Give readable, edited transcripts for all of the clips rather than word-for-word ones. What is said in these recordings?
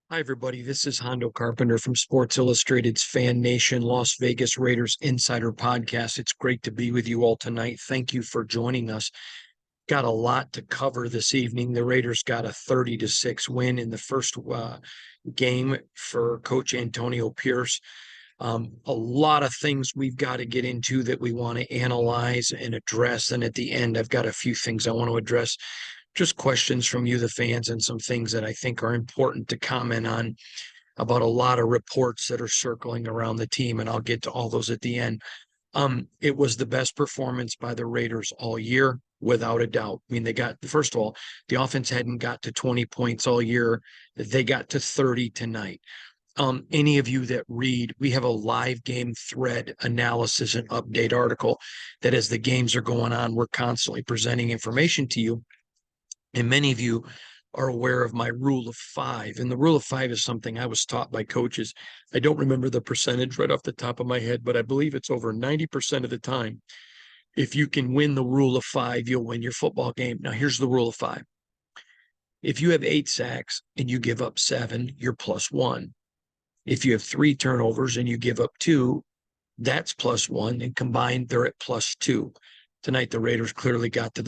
Hi, everybody. This is Hondo Carpenter from Sports Illustrated's Fan Nation Las Vegas Raiders Insider Podcast. It's great to be with you all tonight. Thank you for joining us. Got a lot to cover this evening. The Raiders got a 30-6 win in the first game for Coach Antonio Pierce. A lot of things we've got to get into that we want to analyze and address. And at the end, I've got a few things I want to address, just questions from you, the fans, and some things that I think are important to comment on about a lot of reports that are circling around the team. And I'll get to all those at the end. It was the best performance by the Raiders all year, without a doubt. I mean, they got, first of all, the offense hadn't got to 20 points all year. They got to 30 tonight. Any of you that read, we have a live game thread analysis and update article that as the games are going on, we're constantly presenting information to you. And many of you are aware of my rule of five. And the rule of five is something I was taught by coaches. I don't remember the percentage right off the top of my head, but I believe it's over 90% of the time. If you can win the rule of five, you'll win your football game. Now, here's the rule of five. If you have 8 sacks and you give up 7, you're +1. If you have 3 turnovers and you give up 2, that's +1. And combined, they're at +2. Tonight, the Raiders clearly got to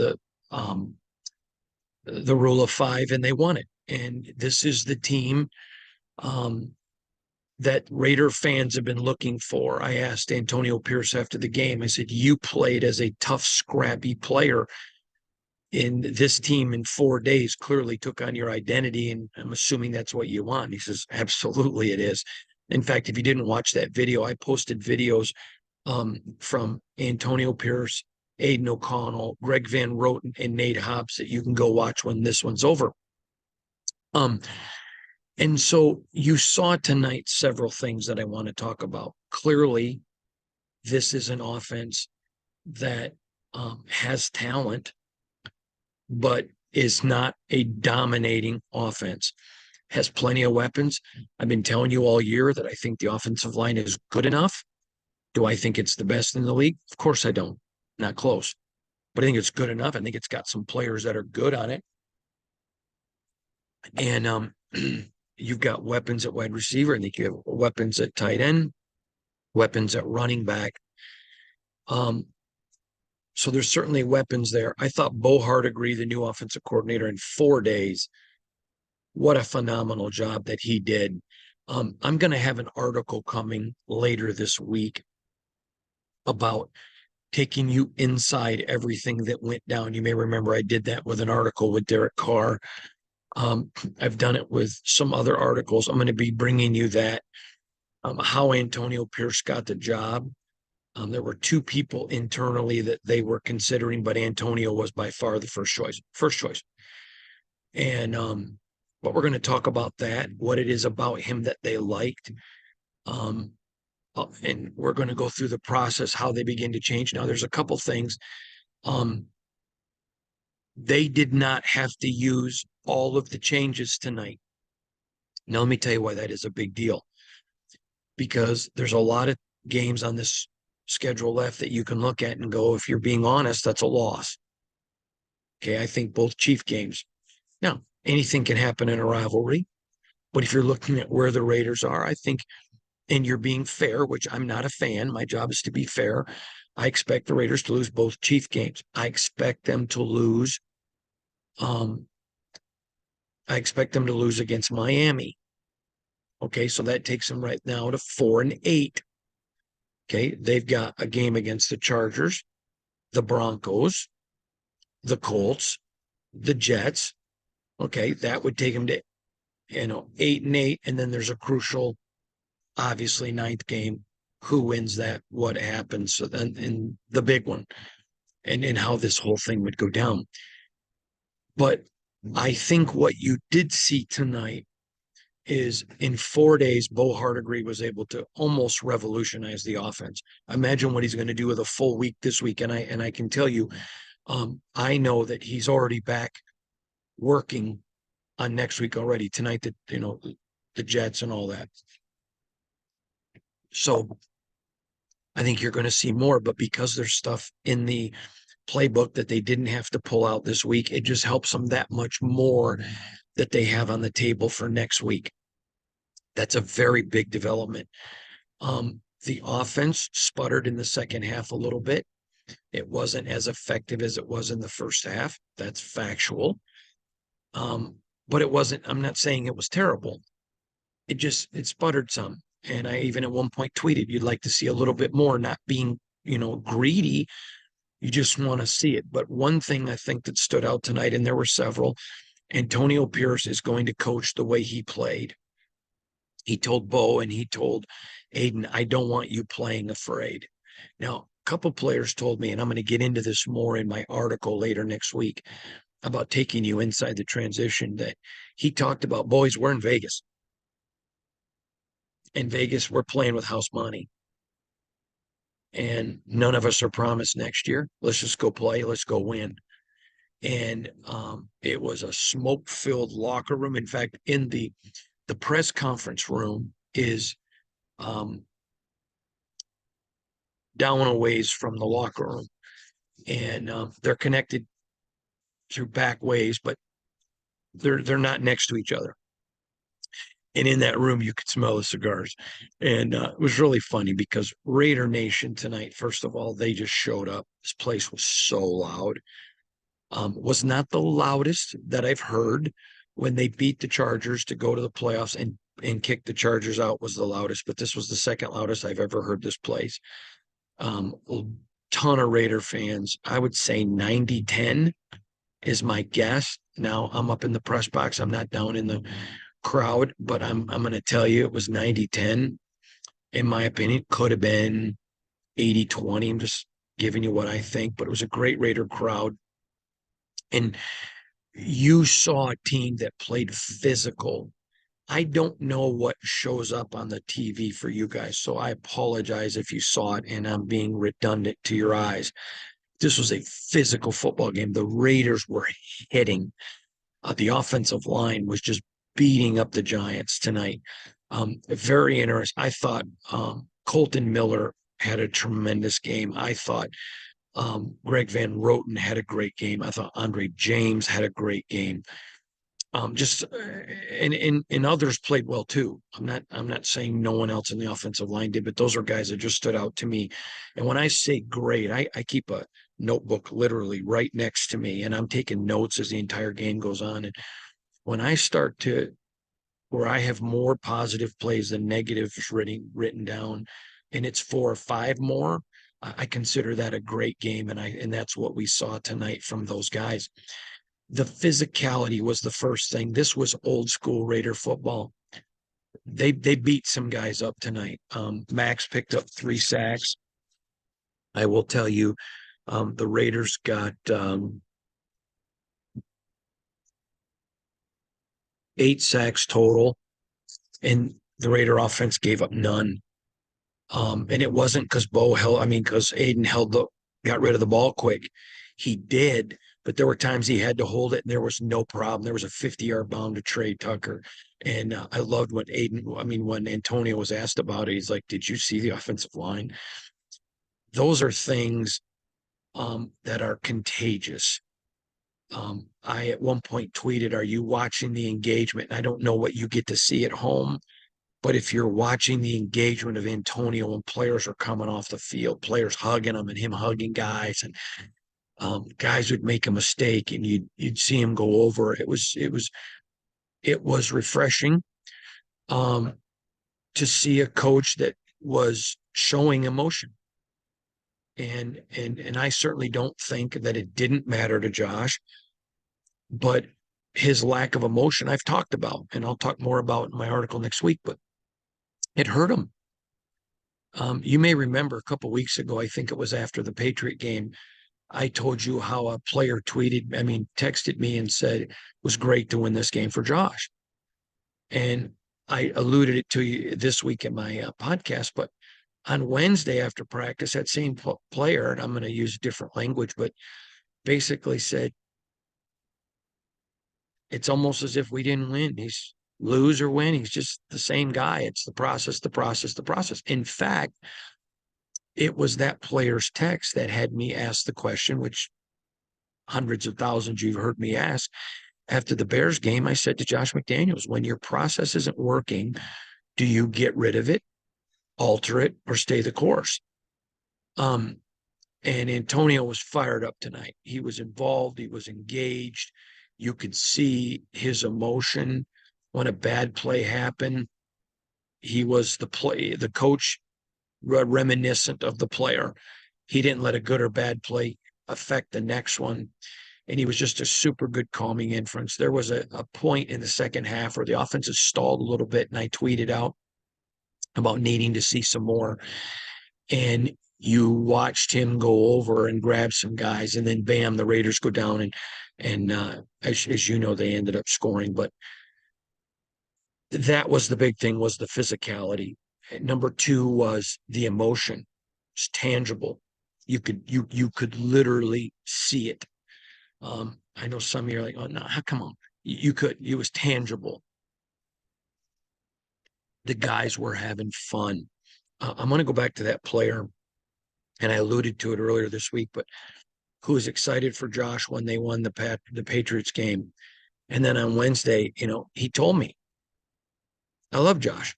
the rule of five and they won it. And this is the team that Raider fans have been looking for. I asked Antonio Pierce after the game, I said, you played as a tough, scrappy player in this team in 4 days, clearly took on your identity. And I'm assuming that's what you want. He says, absolutely it is. In fact, if you didn't watch that video, I posted videos from Antonio Pierce, Aiden O'Connell, Greg Van Roten, and Nate Hobbs that you can go watch when this one's over. And so you saw tonight several things that I want to talk about. Clearly, this is an offense that has talent, but is not a dominating offense. Has plenty of weapons. I've been telling you all year that I think the offensive line is good enough. Do I think it's the best in the league? Of course I don't. Not close. But I think it's good enough. I think it's got some players that are good on it. And you've got weapons at wide receiver. I think you have weapons at tight end, weapons at running back. So there's certainly weapons there. I thought Bo Hardegree, the new offensive coordinator, in 4 days, what a phenomenal job that he did. I'm going to have an article coming later this week about taking you inside everything that went down. You may remember I did that with an article with Derek Carr. I've done it with some other articles. I'm going to be bringing you that, how Antonio Pierce got the job. There were 2 people internally that they were considering, but Antonio was by far the first choice. And but we're going to talk about that, what it is about him that they liked. And we're going to go through the process, how they begin to change. Now, there's a couple things. They did not have to use all of the changes tonight. Now, let me tell you why that is a big deal. Because there's a lot of games on this schedule left that you can look at and go, if you're being honest, that's a loss. Okay, I think both Chief games. Now, anything can happen in a rivalry. But if you're looking at where the Raiders are, I think, and you're being fair, which I'm not a fan, my job is to be fair. I expect the Raiders to lose both Chief games. I expect them to lose. I expect them to lose against Miami. Okay, so that takes them right now to 4-8. Okay, they've got a game against the Chargers, the Broncos, the Colts, the Jets. Okay, that would take them to 8-8, and then there's a crucial, obviously, 9th game. Who wins that? What happens? So then, in the big one, and how this whole thing would go down. But I think what you did see tonight is in 4 days, Bo Hardegree was able to almost revolutionize the offense. Imagine what he's going to do with a full week this week. And I can tell you, I know that he's already back working on next week already. Tonight, the Jets and all that. So I think you're going to see more, but because there's stuff in the playbook that they didn't have to pull out this week, it just helps them that much more that they have on the table for next week. That's a very big development. The offense sputtered in the second half a little bit. It wasn't as effective as it was in the first half. That's factual. But it wasn't, I'm not saying it was terrible. It sputtered some. And I even at one point tweeted, you'd like to see a little bit more, not being, greedy. You just want to see it. But one thing I think that stood out tonight, and there were several, Antonio Pierce is going to coach the way he played. He told Bo and he told Aiden, I don't want you playing afraid. Now, a couple players told me, and I'm going to get into this more in my article later next week about taking you inside the transition, that he talked about, boys, we're in Vegas. In Vegas, we're playing with house money. And none of us are promised next year. Let's just go play. Let's go win. And it was a smoke-filled locker room. In fact, in the press conference room is down a ways from the locker room, and they're connected through back ways, but they're not next to each other. And in that room, you could smell the cigars. And it was really funny because Raider Nation tonight, first of all, they just showed up. This place was so loud. Was not the loudest that I've heard. When they beat the Chargers to go to the playoffs and kick the Chargers out was the loudest, but this was the second loudest I've ever heard this place. A ton of Raider fans. I would say 90-10 is my guess. Now I'm up in the press box. I'm not down in the crowd, but I'm going to tell you it was 90-10. In my opinion, could have been 80-20. I'm just giving you what I think, but it was a great Raider crowd. And you saw a team that played physical. I don't know what shows up on the TV for you guys, so I apologize if you saw it and I'm being redundant to your eyes. This was a physical football game. The Raiders were hitting. The offensive line was just beating up the Giants tonight. Very interesting. I thought Colton Miller had a tremendous game. I thought Greg Van Roten had a great game. I thought Andre James had a great game. And others played well too. I'm not saying no one else in the offensive line did, but those are guys that just stood out to me. And when I say great, I keep a notebook literally right next to me, and I'm taking notes as the entire game goes on. And when I start to where I have more positive plays than negatives written down, and it's 4 or 5 more, I consider that a great game, and that's what we saw tonight from those guys. The physicality was the first thing. This was old school Raider football. They beat some guys up tonight. Max picked up 3 sacks. I will tell you, the Raiders got 8 sacks total, and the Raider offense gave up none. And it wasn't because because Aiden got rid of the ball quick. He did, but there were times he had to hold it and there was no problem. There was a 50-yard bomb to Trey Tucker. And I loved when when Antonio was asked about it, he's like, did you see the offensive line? Those are things that are contagious. I at one point tweeted, are you watching the engagement? I don't know what you get to see at home, but if you're watching the engagement of Antonio when players are coming off the field, players hugging him and him hugging guys, and guys would make a mistake and you'd see him go over. It was refreshing to see a coach that was showing emotion. And I certainly don't think that it didn't matter to Josh, but his lack of emotion I've talked about, and I'll talk more about in my article next week, but it hurt him. You may remember a couple of weeks ago, I think it was after the Patriot game, I told you how a player texted me and said it was great to win this game for Josh. And I alluded it to you this week in my podcast, but on Wednesday after practice, that same player, and I'm going to use different language, but basically said, it's almost as if we didn't win. He's lose or win. He's just the same guy. It's the process, the process, the process. In fact, it was that player's text that had me ask the question, which hundreds of thousands you've heard me ask. After the Bears game, I said to Josh McDaniels, when your process isn't working, Do you get rid of it, alter it, or stay the course? And Antonio was fired up tonight. He was involved. He was engaged. You could see his emotion when a bad play happened. He was the coach reminiscent of the player. He didn't let a good or bad play affect the next one. And he was just a super good calming influence. There was a point in the second half where the offense has stalled a little bit, and I tweeted out about needing to see some more. And you watched him go over and grab some guys, and then bam, the Raiders go down, and as you know, they ended up scoring. But that was the big thing, was the physicality. Number two was the emotion. It's tangible. You could literally see it. I know some of you are like, oh no, come on. You could. It was tangible. The guys were having fun. I'm going to go back to that player, and I alluded to it earlier this week, but who was excited for Josh when they won the Patriots game. And then on Wednesday, he told me, I love Josh.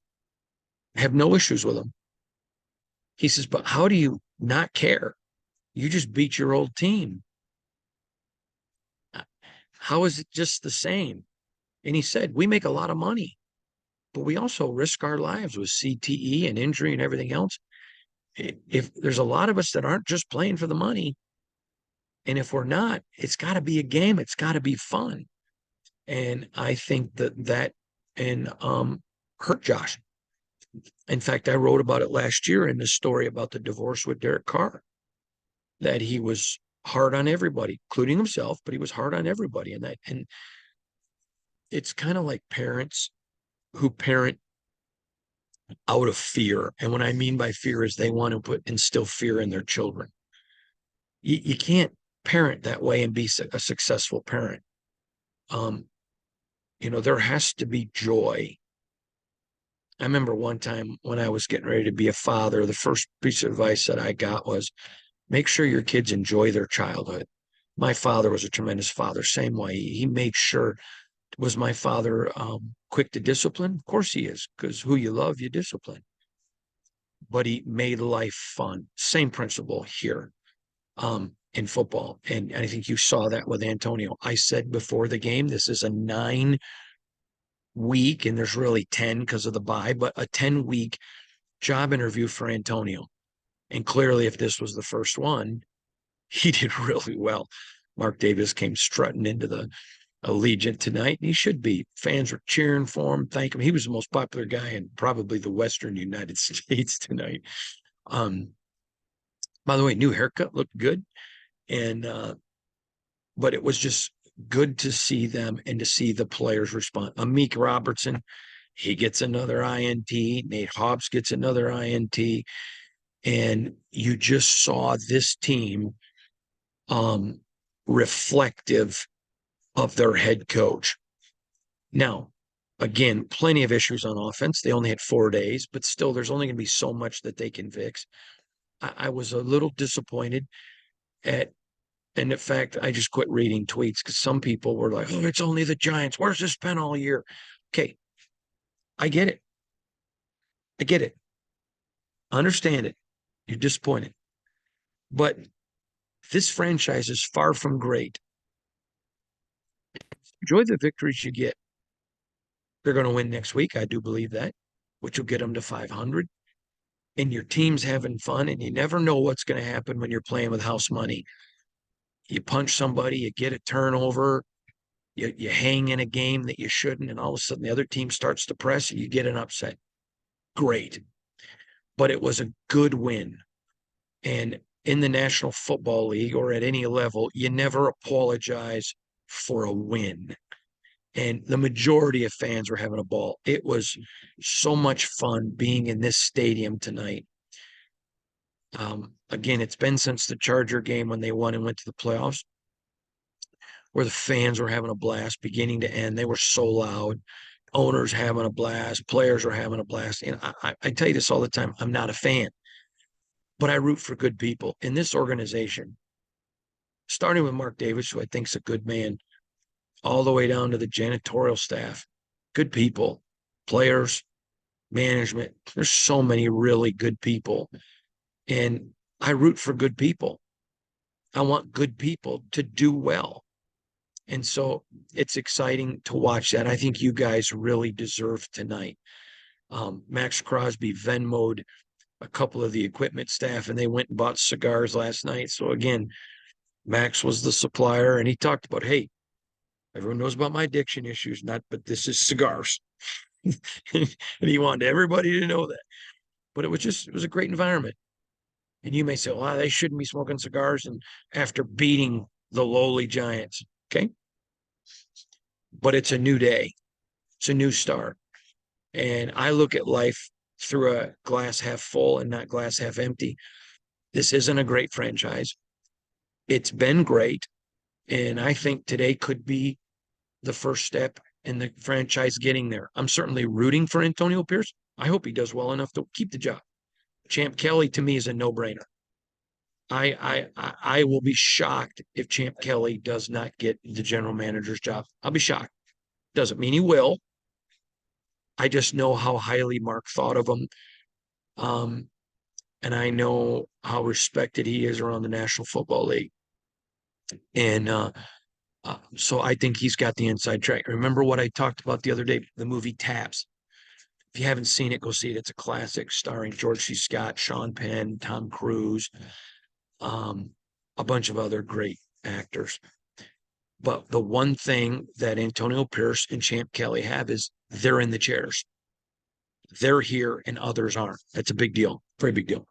I have no issues with him. He says, but how do you not care? You just beat your old team. How is it just the same? And he said, we make a lot of money, but we also risk our lives with CTE and injury and everything else. If there's a lot of us that aren't just playing for the money, and if we're not, it's got to be a game. It's got to be fun. And I think that hurt Josh. In fact, I wrote about it last year in the story about the divorce with Derek Carr, that he was hard on everybody, including himself, but he was hard on everybody. And it's kind of like parents who parent out of fear. And what I mean by fear is they want to instill fear in their children. You can't parent that way and be a successful parent. There has to be joy. I remember one time when I was getting ready to be a father, the first piece of advice that I got was, make sure your kids enjoy their childhood. My father was a tremendous father, same way. He made sure. Was my father quick to discipline? Of course he is, because who you love, you discipline. But he made life fun. Same principle here in football. And I think you saw that with Antonio. I said before the game, this is a 9-week, and there's really 10 because of the bye, but a 10-week job interview for Antonio. And clearly, if this was the first one, he did really well. Mark Davis came strutting into the Allegiant tonight, and he should be. Fans were cheering for him, thank him. He was the most popular guy in probably the Western United States tonight. By the way, new haircut, looked good. And but it was just good to see them and to see the players respond. Amik Robertson, he gets another INT. Nate Hobbs gets another INT. And you just saw this team reflective of their head coach. Now, again, plenty of issues on offense. They only had 4 days, but still, there's only going to be so much that they can fix. I was a little disappointed and in fact, I just quit reading tweets because some people were like, oh, it's only the Giants. Where's this been all year? Okay, I get it. I get it. Understand it. You're disappointed. But this franchise is far from great. Enjoy the victories you get. They're going to win next week. I do believe that, which will get them to 500. And your team's having fun, and you never know what's going to happen when you're playing with house money. You punch somebody, you get a turnover, you hang in a game that you shouldn't, and all of a sudden the other team starts to press and you get an upset. Great. But it was a good win. And in the National Football League or at any level, you never apologize for a win. And the majority of fans were having a ball. It was so much fun being in this stadium tonight. Again, it's been since the Charger game when they won and went to the playoffs, where the fans were having a blast beginning to end. They were so loud. Owners having a blast. Players were having a blast. And I tell you this all the time. I'm not a fan, but I root for good people in this organization, starting with Mark Davis, who I think is a good man, all the way down to the janitorial staff. Good people, players, management. There's so many really good people, and I root for good people. I want good people to do well. And so it's exciting to watch that. I think you guys really deserve tonight. Max Crosby Venmoed a couple of the equipment staff, and they went and bought cigars last night. So again, Max was the supplier, and he talked about, hey, everyone knows about my addiction issues, but this is cigars. And he wanted everybody to know that. But it was a great environment. And you may say, well, they shouldn't be smoking cigars and after beating the lowly Giants. Okay. But it's a new day. It's a new start. And I look at life through a glass half full and not glass half empty. This isn't a great franchise. It's been great. And I think today could be the first step in the franchise getting there. I'm certainly rooting for Antonio Pierce. I hope he does well enough to keep the job. Champ Kelly, to me, is a no-brainer. I will be shocked if Champ Kelly does not get the general manager's job. I'll be shocked. Doesn't mean he will. I just know how highly Mark thought of him. And I know how respected he is around the National Football League. And so I think he's got the inside track. Remember what I talked about the other day, the movie Taps. If you haven't seen it, go see it. It's a classic starring George C. Scott, Sean Penn, Tom Cruise, a bunch of other great actors. But the one thing that Antonio Pierce and Champ Kelly have is they're in the chairs. They're here and others aren't. That's a big deal. Very big deal.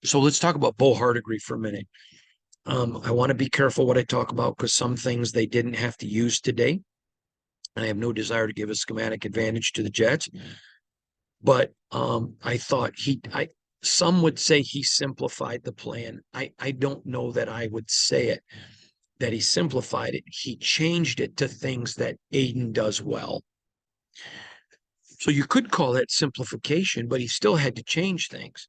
So let's talk about Bo Hardegree for a minute. I want to be careful what I talk about because some things they didn't have to use today. I have no desire to give a schematic advantage to the Jets. But I thought some would say he simplified the plan. I don't know that I would say it, that he simplified it. He changed it to things that Aiden does well. So you could call that simplification, but he still had to change things.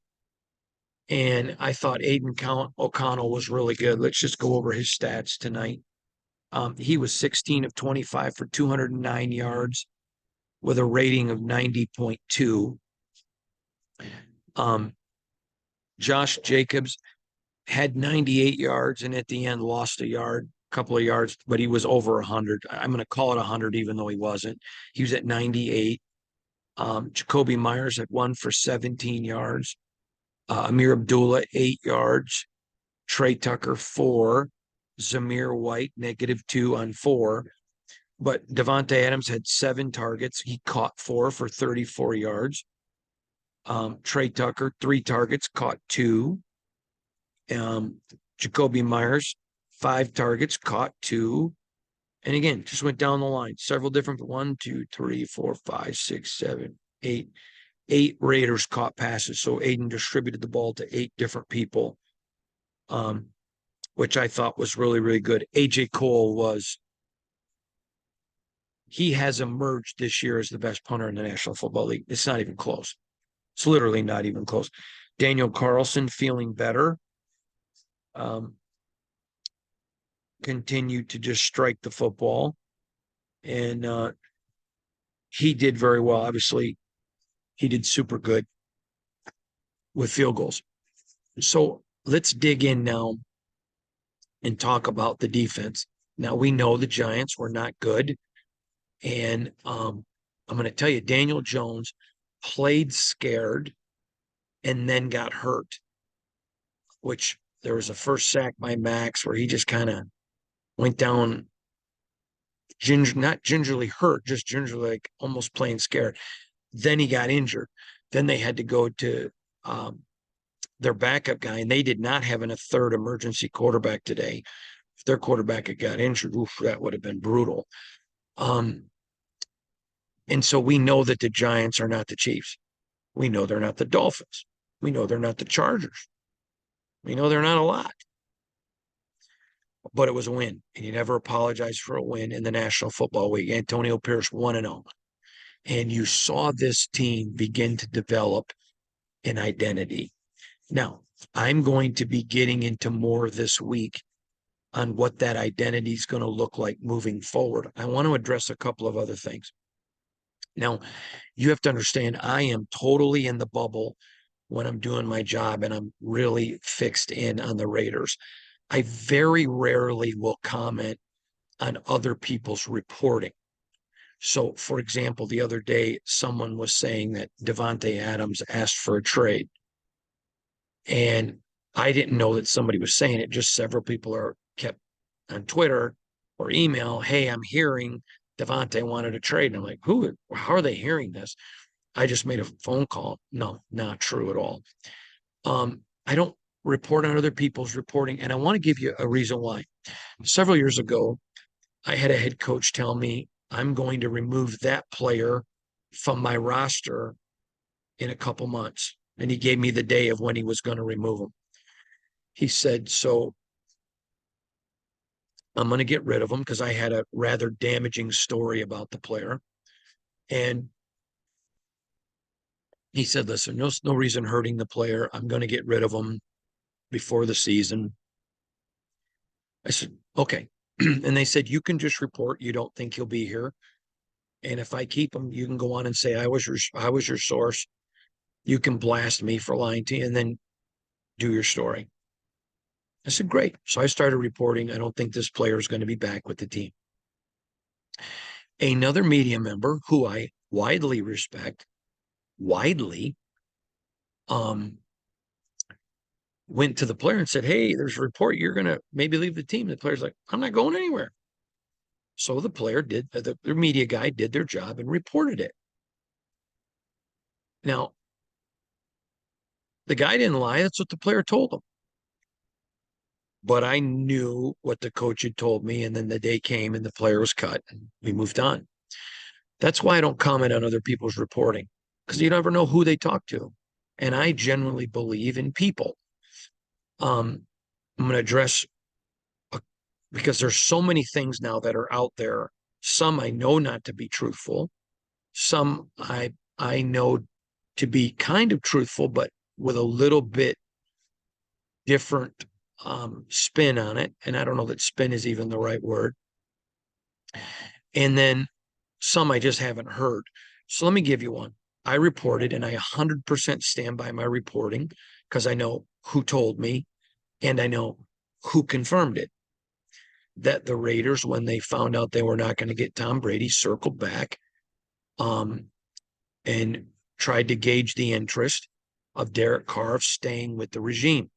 And I thought Aiden O'Connell was really good. Let's just go over his stats tonight. He was 16 of 25 for 209 yards with a rating of 90.2. Josh Jacobs had 98 yards and at the end lost a couple of yards, but he was over 100. I'm going to call it 100 even though he wasn't. He was at 98. Jakobi Meyers had 1 for 17 yards. Amir Abdullah, 8 yards. Trey Tucker, 4. Zamir White, -2 on 4. But Davante Adams had 7 targets. He caught 4 for 34 yards. Trey Tucker, 3 targets, caught 2. Jakobi Meyers, 5 targets, caught 2. And again, just went down the line. Several different 1, 2, 3, 4, 5, 6, 7, 8. 8 Raiders caught passes. So Aiden distributed the ball to 8 different people, which I thought was really, really good. AJ Cole he has emerged this year as the best punter in the National Football League. It's not even close. It's literally not even close. Daniel Carlson feeling better. Continued to just strike the football. And he did very well. Obviously, he did super good with field goals. So let's dig in now and talk about the defense. Now, we know the Giants were not good. And I'm going to tell you, Daniel Jones played scared and then got hurt, which there was a first sack by Max where he just kind of went down, not gingerly hurt, just gingerly like almost playing scared. Then he got injured. Then they had to go to their backup guy, and they did not have a third emergency quarterback today. If their quarterback had got injured, that would have been brutal. And so we know that the Giants are not the Chiefs. We know they're not the Dolphins. We know they're not the Chargers. We know they're not a lot. But it was a win, and you never apologize for a win in the National Football League. Antonio Pierce 1-0. And you saw this team begin to develop an identity. Now, I'm going to be getting into more this week on what that identity is going to look like moving forward. I want to address a couple of other things. Now, you have to understand, I am totally in the bubble when I'm doing my job and I'm really fixed in on the Raiders. I very rarely will comment on other people's reporting. So, for example, the other day, someone was saying that Davante Adams asked for a trade. And I didn't know that somebody was saying it. Just several people are kept on Twitter or email, hey, I'm hearing Davante wanted a trade. And I'm like, how are they hearing this? I just made a phone call. No, not true at all. I don't report on other people's reporting. And I want to give you a reason why. Several years ago, I had a head coach tell me I'm going to remove that player from my roster in a couple months. And he gave me the day of when he was going to remove him. He said, so I'm going to get rid of him because I had a rather damaging story about the player. And he said, listen, no reason hurting the player. I'm going to get rid of him before the season. I said, okay. And they said, you can just report you don't think he'll be here. And if I keep him, you can go on and say, I was your source. You can blast me for lying to you and then do your story. I said, great. So I started reporting. I don't think this player is going to be back with the team. Another media member who I widely respect, um, went to the player and said, hey, there's a report you're going to maybe leave the team. The player's like, I'm not going anywhere. So the player did, the media guy did their job and reported it. Now, the guy didn't lie. That's what the player told him. But I knew what the coach had told me. And then the day came and the player was cut and we moved on. That's why I don't comment on other people's reporting, because you never know who they talk to. And I generally believe in people. I'm going to address because there's so many things now that are out there. Some I know not to be truthful. Some I know to be kind of truthful, but with a little bit different spin on it. And I don't know that spin is even the right word. And then some I just haven't heard. So let me give you one. I reported, and I 100% stand by my reporting because I know who told me and I know who confirmed it. That the Raiders, when they found out they were not going to get Tom Brady, circled back and tried to gauge the interest of Derek Carr staying with the regime,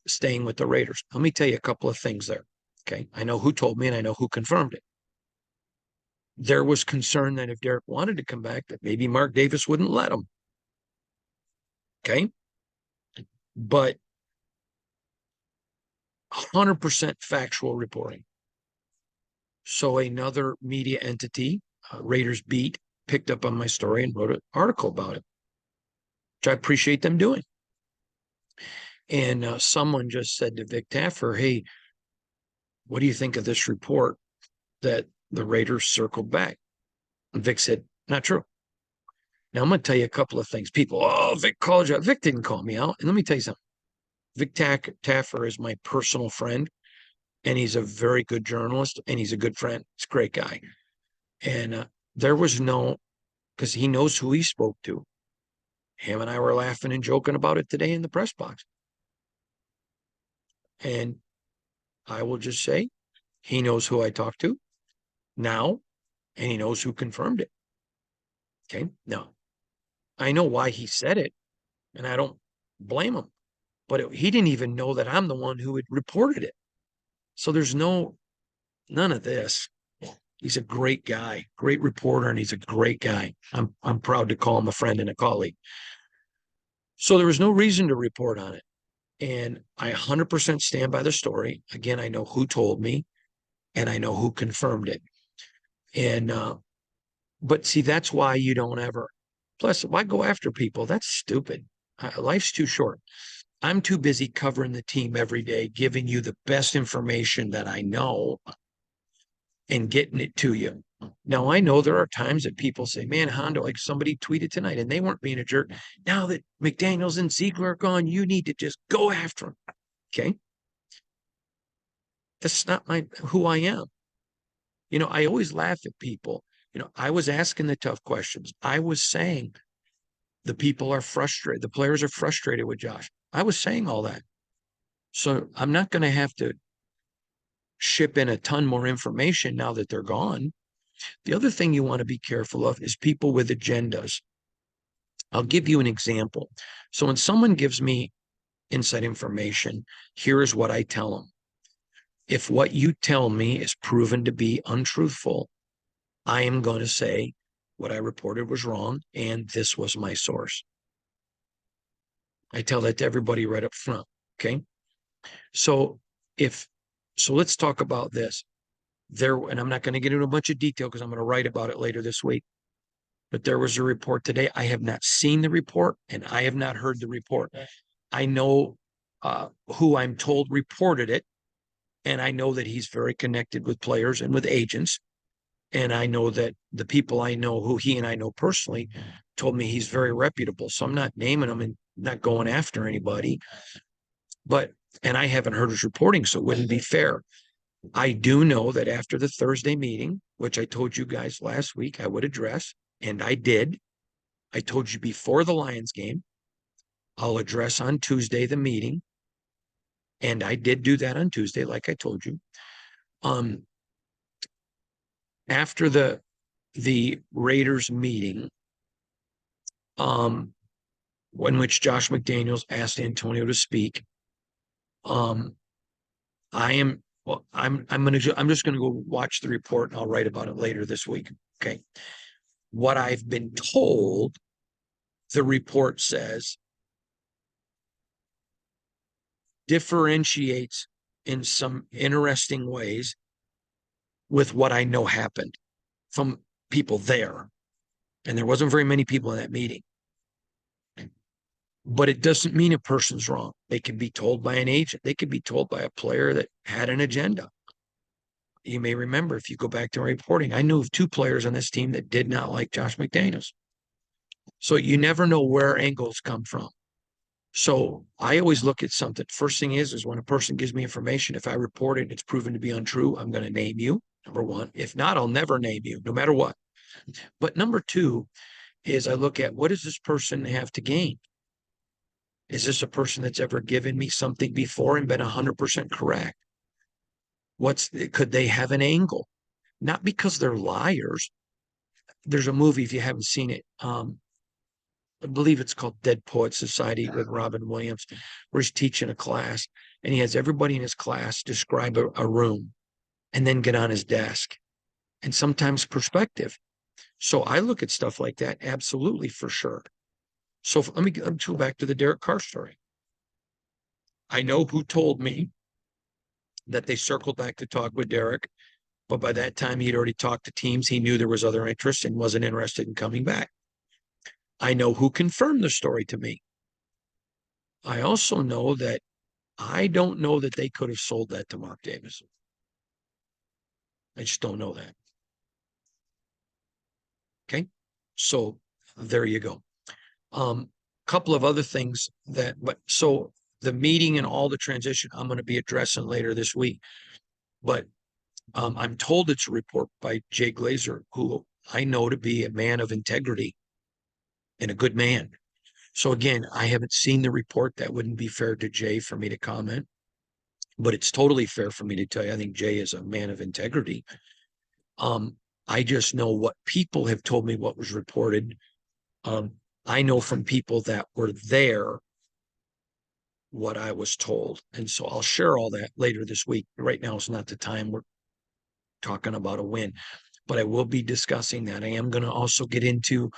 staying with the Raiders. Let me tell you a couple of things there. Okay. I know who told me and I know who confirmed it. There was concern that if Derek wanted to come back, that maybe Mark Davis wouldn't let him. Okay. But 100% factual reporting. So another media entity, Raiders Beat, picked up on my story and wrote an article about it, which I appreciate them doing. And someone just said to Vic Taffer, hey, what do you think of this report that the Raiders circled back? And Vic said, not true. Now I'm going to tell you a couple of things. People, oh, Vic called you. Vic didn't call me out. And let me tell you something. Vic Taffer is my personal friend, and he's a very good journalist, and he's a good friend. He's a great guy. And there was no, because he knows who he spoke to. Him and I were laughing and joking about it today in the press box. And I will just say, he knows who I talked to now, and he knows who confirmed it. Okay. Now, I know why he said it, and I don't blame him, but he didn't even know that I'm the one who had reported it. So there's none of this. He's a great guy, great reporter, and he's a great guy. I'm proud to call him a friend and a colleague. So there was no reason to report on it. And I 100% stand by the story. Again, I know who told me and I know who confirmed it. And, but see, that's why you don't ever, plus, why go after people? That's stupid. Life's too short. I'm too busy covering the team every day, giving you the best information that I know and getting it to you. Now, I know there are times that people say, man, Hondo, like somebody tweeted tonight and they weren't being a jerk. Now that McDaniels and Ziegler are gone, you need to just go after them. Okay. That's not who I am. You know, I always laugh at people I was asking the tough questions. I was saying the people are frustrated. The players are frustrated with Josh. I was saying all that. So I'm not going to have to ship in a ton more information now that they're gone. The other thing you want to be careful of is people with agendas. I'll give you an example. So when someone gives me inside information, here's what I tell them. If what you tell me is proven to be untruthful, I am going to say what I reported was wrong and this was my source. I tell that to everybody right up front. Okay. So let's talk about this. And I'm not going to get into a bunch of detail because I'm going to write about it later this week. But there was a report today. I have not seen the report and I have not heard the report. I know who I'm told reported it. And I know that he's very connected with players and with agents. And I know that the people I know who he and I know personally told me he's very reputable. So I'm not naming him and not going after anybody. And I haven't heard his reporting, so it wouldn't be fair. I do know that after the Thursday meeting, which I told you guys last week I would address, and I did. I told you before the Lions game, I'll address on Tuesday the meeting. And I did do that on Tuesday, like I told you. After the Raiders meeting, in which Josh McDaniels asked Antonio to speak, I'm just going to go watch the report and I'll write about it later this week. Okay. What I've been told, the report says, differentiates in some interesting ways with what I know happened from people there. And there wasn't very many people in that meeting. But it doesn't mean a person's wrong. They can be told by an agent. They could be told by a player that had an agenda. You may remember, if you go back to my reporting, I knew of 2 players on this team that did not like Josh McDaniels. So you never know where angles come from. So I always look at something. First thing is when a person gives me information, if I report it and it's proven to be untrue, I'm going to name you, number one. If not, I'll never name you, no matter what. But number 2 is I look at, what does this person have to gain? Is this a person that's ever given me something before and been 100% correct? Could they have an angle? Not because they're liars. There's a movie, if you haven't seen it, I believe it's called Dead Poets Society with Robin Williams, where he's teaching a class and he has everybody in his class describe a room and then get on his desk, and sometimes perspective. So I look at stuff like that, absolutely, for sure. So let me go back to the Derek Carr story. I know who told me that they circled back to talk with Derek, but by that time he'd already talked to teams. He knew there was other interest and wasn't interested in coming back. I know who confirmed the story to me. I also know that I don't know that they could have sold that to Mark Davis. I just don't know that. Okay. So there you go. Couple of other things so the meeting and all the transition I'm going to be addressing later this week, but I'm told it's a report by Jay Glazer, who I know to be a man of integrity and a good man. So again, I haven't seen the report. That wouldn't be fair to Jay for me to comment, but it's totally fair for me to tell you, I think Jay is a man of integrity. I just know what people have told me, what was reported. I know from people that were there what I was told. And so I'll share all that later this week. Right now is not the time. We're talking about a win, but I will be discussing that. I am going to also get into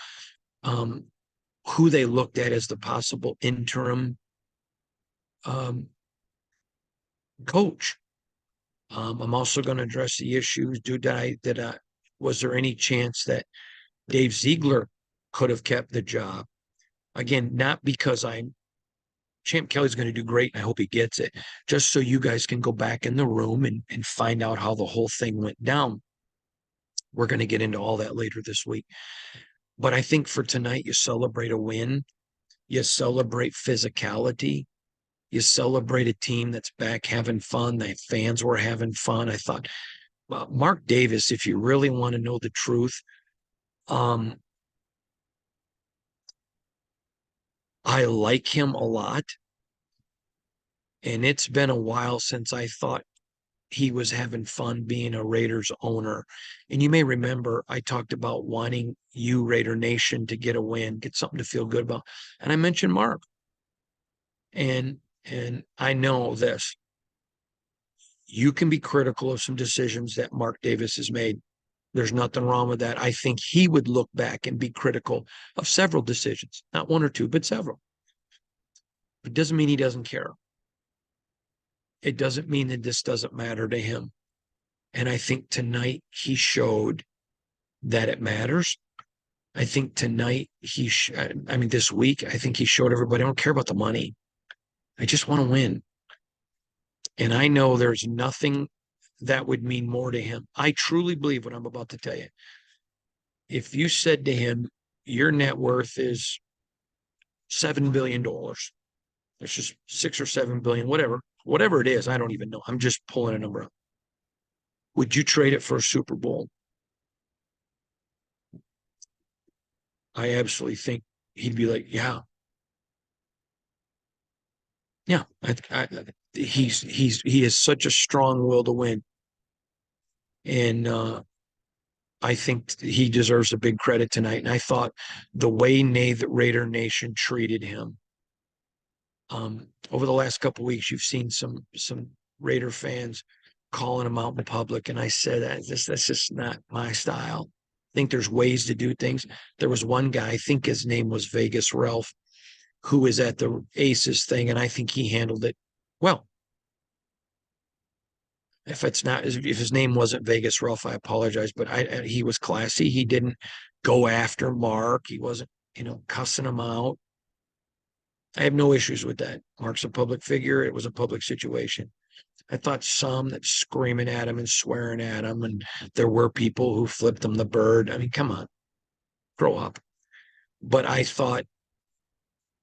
who they looked at as the possible interim coach. I'm also going to address the issues. Was there any chance that Dave Ziegler could have kept the job? Again, not because Champ Kelly's going to do great, and I hope he gets it, just so you guys can go back in the room and find out how the whole thing went down. We're going to get into all that later this week. But I think for tonight, you celebrate a win. You celebrate physicality. You celebrate a team that's back having fun. The fans were having fun. I thought, well, Mark Davis, if you really want to know the truth, I like him a lot, and it's been a while since I thought he was having fun being a Raiders owner. And you may remember I talked about wanting you, Raider Nation, to get a win, get something to feel good about. And I mentioned Mark. And I know this. You can be critical of some decisions that Mark Davis has made. There's nothing wrong with that. I think he would look back and be critical of several decisions, not one or two, but several. It doesn't mean he doesn't care. It doesn't mean that this doesn't matter to him. And I think tonight he showed that it matters. I think tonight this week, I think he showed everybody I don't care about the money. I just want to win. And I know there's nothing that would mean more to him. I truly believe what I'm about to tell you. If you said to him, your net worth is $7 billion, it's just 6 or 7 billion, whatever it is, I don't even know. I'm just pulling a number up. Would you trade it for a Super Bowl? I absolutely think he'd be like, yeah. Yeah. He has such a strong will to win. And I think he deserves a big credit tonight. And I thought the way Raider Nation treated him, over the last couple of weeks, you've seen some Raider fans calling him out in public, and I said that's just not my style. I think there's ways to do things. There was one guy, I think his name was Vegas Ralph, who was at the Aces thing, and I think he handled it well. If his name wasn't Vegas Ralph, I apologize, but he was classy. He didn't go after Mark. He wasn't, cussing him out. I have no issues with that. Mark's a public figure. It was a public situation. I thought some that screaming at him and swearing at him, and there were people who flipped him the bird. I mean, come on, grow up. But I thought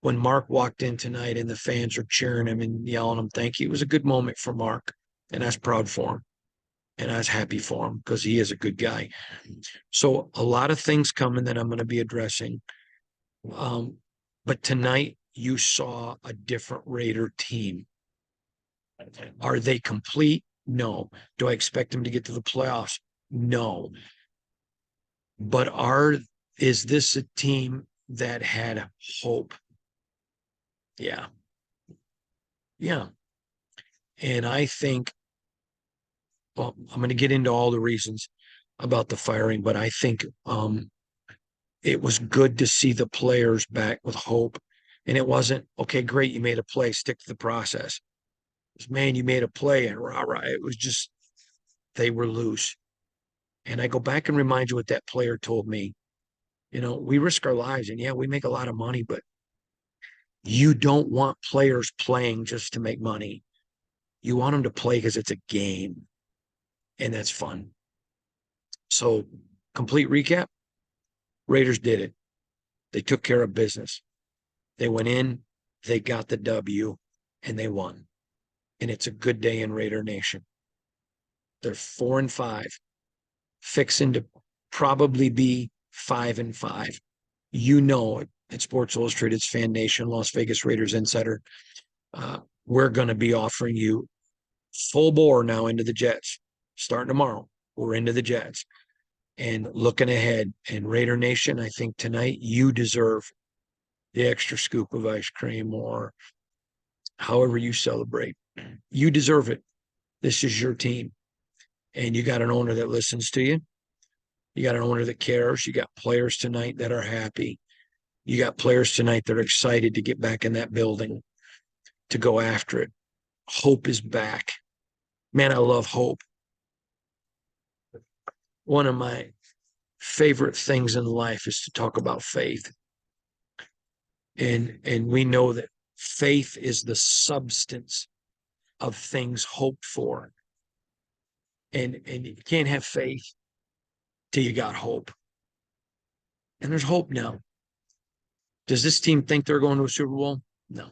when Mark walked in tonight and the fans are cheering him and yelling him thank you, it was a good moment for Mark. And I was proud for him. And I was happy for him because he is a good guy. So a lot of things coming that I'm going to be addressing. But tonight you saw a different Raider team. Are they complete? No. Do I expect them to get to the playoffs? No. But is this a team that had hope? Yeah. Yeah. And I think, well, I'm going to get into all the reasons about the firing, but I think it was good to see the players back with hope. And it wasn't, okay, great, you made a play, stick to the process. It was, man, you made a play, and rah, rah. It was just, they were loose. And I go back and remind you what that player told me. We risk our lives, and yeah, we make a lot of money, but you don't want players playing just to make money. You want them to play because it's a game, and that's fun. So, complete recap, Raiders did it. They took care of business. They went in, they got the W, and they won. And it's a good day in Raider Nation. They're 4-5, fixing to probably be 5-5. At Sports Illustrated's Fan Nation, Las Vegas Raiders Insider, we're going to be offering you full bore now into the Jets. Starting tomorrow, we're into the Jets. And looking ahead, and Raider Nation, I think tonight you deserve the extra scoop of ice cream, or however you celebrate. You deserve it. This is your team. And you got an owner that listens to you. You got an owner that cares. You got players tonight that are happy. You got players tonight that are excited to get back in that building, to go after it. Hope is back. Man, I love hope. One of my favorite things in life is to talk about faith. And we know that faith is the substance of things hoped for. And you can't have faith till you got hope. And there's hope now. Does this team think they're going to a Super Bowl? No.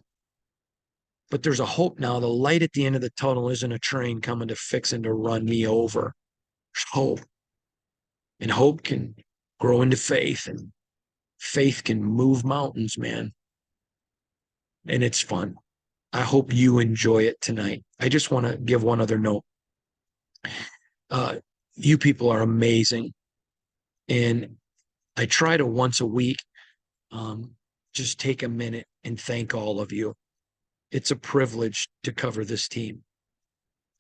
But there's a hope now. The light at the end of the tunnel isn't a train coming to fix and to run me over. There's hope. And hope can grow into faith, and faith can move mountains, man. And it's fun. I hope you enjoy it tonight. I just want to give one other note. You people are amazing. And I try to once a week just take a minute and thank all of you. It's a privilege to cover this team.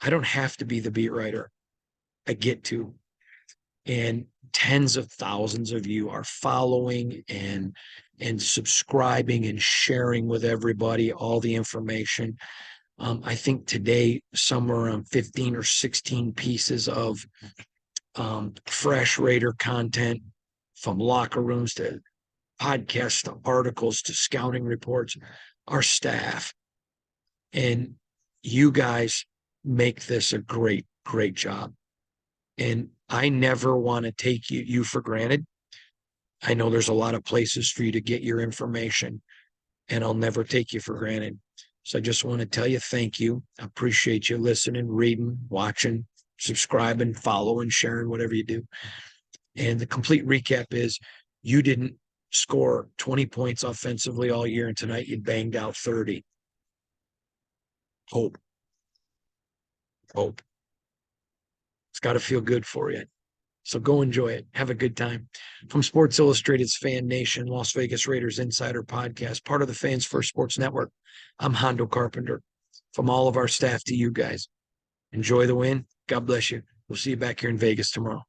I don't have to be the beat writer. I get to. And tens of thousands of you are following and subscribing and sharing with everybody all the information. I think today somewhere around 15 or 16 pieces of fresh Raider content, from locker rooms to podcasts to articles to scouting reports, our staff. And you guys make this a great, great job. And I never want to take you for granted. I know there's a lot of places for you to get your information, and I'll never take you for granted. So I just want to tell you thank you. I appreciate you listening, reading, watching, subscribing, following, sharing, whatever you do. And the complete recap is you didn't score 20 points offensively all year, and tonight you banged out 30. Hope. It's got to feel good for you. So go enjoy it. Have a good time. From Sports Illustrated's Fan Nation, Las Vegas Raiders Insider Podcast, part of the Fans First Sports Network, I'm Hondo Carpenter. From all of our staff to you guys, enjoy the win. God bless you. We'll see you back here in Vegas tomorrow.